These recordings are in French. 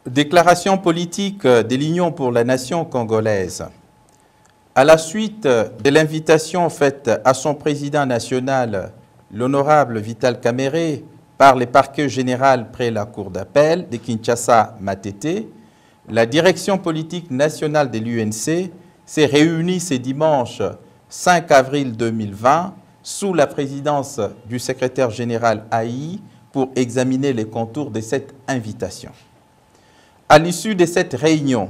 Déclaration politique de l'Union pour la nation congolaise. À la suite de l'invitation faite à son président national, l'honorable Vital Kamerhe, par le parquet général près la cour d'appel de Kinshasa-Matete, la direction politique nationale de l'UNC s'est réunie ce dimanche 5 avril 2020 sous la présidence du secrétaire général Aïe pour examiner les contours de cette invitation. À l'issue de cette réunion,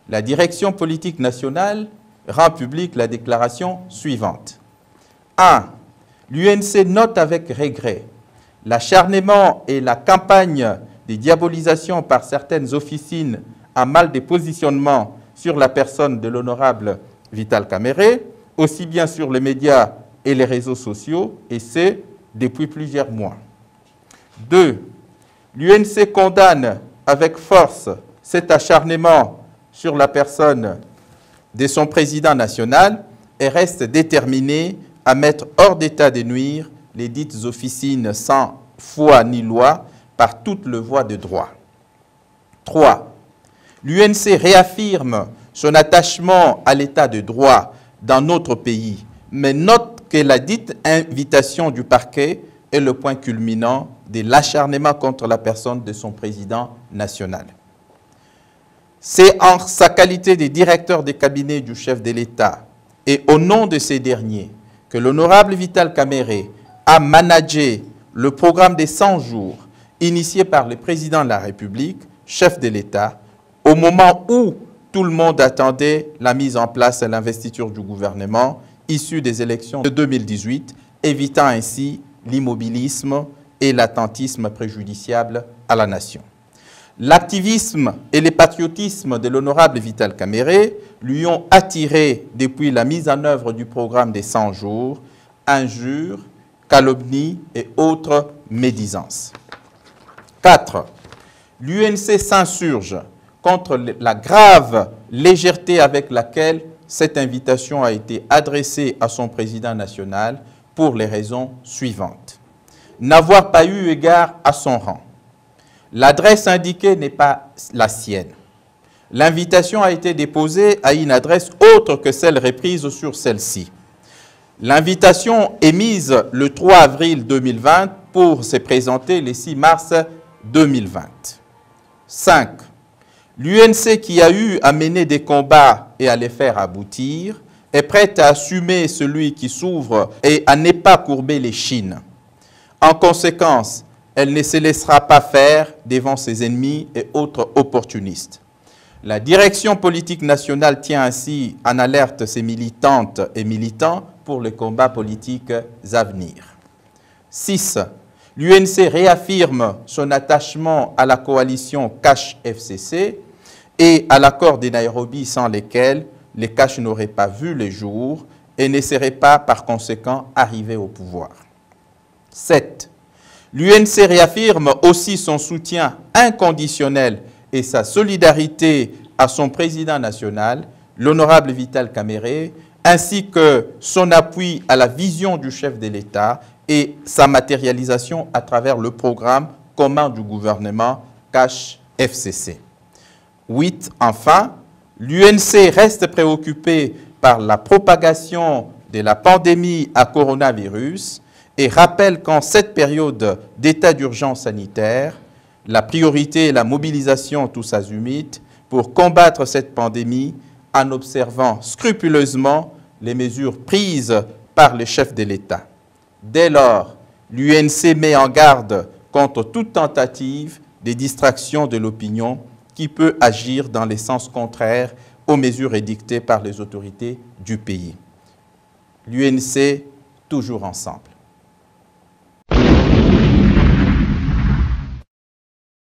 la direction politique nationale rend publique la déclaration suivante. 1. L'UNC note avec regret l'acharnement et la campagne de diabolisation par certaines officines à mal de positionnement sur la personne de l'honorable Vital Kamerhe, aussi bien sur les médias et les réseaux sociaux, et ce, depuis plusieurs mois. 2. L'UNC condamne avec force cet acharnement sur la personne de son président national et reste déterminé à mettre hors d'état de nuire les dites officines sans foi ni loi par toutes les voies de droit. 3. L'UNC réaffirme son attachement à l'état de droit dans notre pays, mais note que la dite invitation du parquet est le point culminant de l'acharnement contre la personne de son président national. C'est en sa qualité de directeur de cabinet du chef de l'État et au nom de ces derniers que l'honorable Vital Kamerhe a managé le programme des 100 jours initié par le président de la République, chef de l'État, au moment où tout le monde attendait la mise en place et l'investiture du gouvernement issu des élections de 2018, évitant ainsi l'immobilisme et l'attentisme préjudiciable à la nation. L'activisme et le patriotisme de l'honorable Vital Kamerhe lui ont attiré depuis la mise en œuvre du programme des 100 jours, injures, calomnies et autres médisances. 4. L'UNC s'insurge contre la grave légèreté avec laquelle cette invitation a été adressée à son président national pour les raisons suivantes. N'avoir pas eu égard à son rang. L'adresse indiquée n'est pas la sienne. L'invitation a été déposée à une adresse autre que celle reprise sur celle-ci. L'invitation est mise le 3 avril 2020 pour se présenter le 6 mars 2020. 5. L'UNC qui a eu à mener des combats et à les faire aboutir est prête à assumer celui qui s'ouvre et à ne pas courber les chines. En conséquence, elle ne se laissera pas faire devant ses ennemis et autres opportunistes. La direction politique nationale tient ainsi en alerte ses militantes et militants pour les combats politiques à venir. 6. L'UNC réaffirme son attachement à la coalition Cash-FCC et à l'accord de Nairobi sans lesquels les Cash n'auraient pas vu le jour et ne seraient pas par conséquent arrivés au pouvoir. 7. L'UNC réaffirme aussi son soutien inconditionnel et sa solidarité à son président national, l'honorable Vital Kamerhe, ainsi que son appui à la vision du chef de l'État et sa matérialisation à travers le programme commun du gouvernement Cash-FCC. 8. Enfin, l'UNC reste préoccupée par la propagation de la pandémie à coronavirus et rappelle qu'en cette période d'état d'urgence sanitaire, la priorité est la mobilisation tous azimuts pour combattre cette pandémie en observant scrupuleusement les mesures prises par les chefs de l'État. Dès lors, l'UNC met en garde contre toute tentative de distraction de l'opinion qui peut agir dans les sens contraires aux mesures édictées par les autorités du pays. L'UNC, toujours ensemble.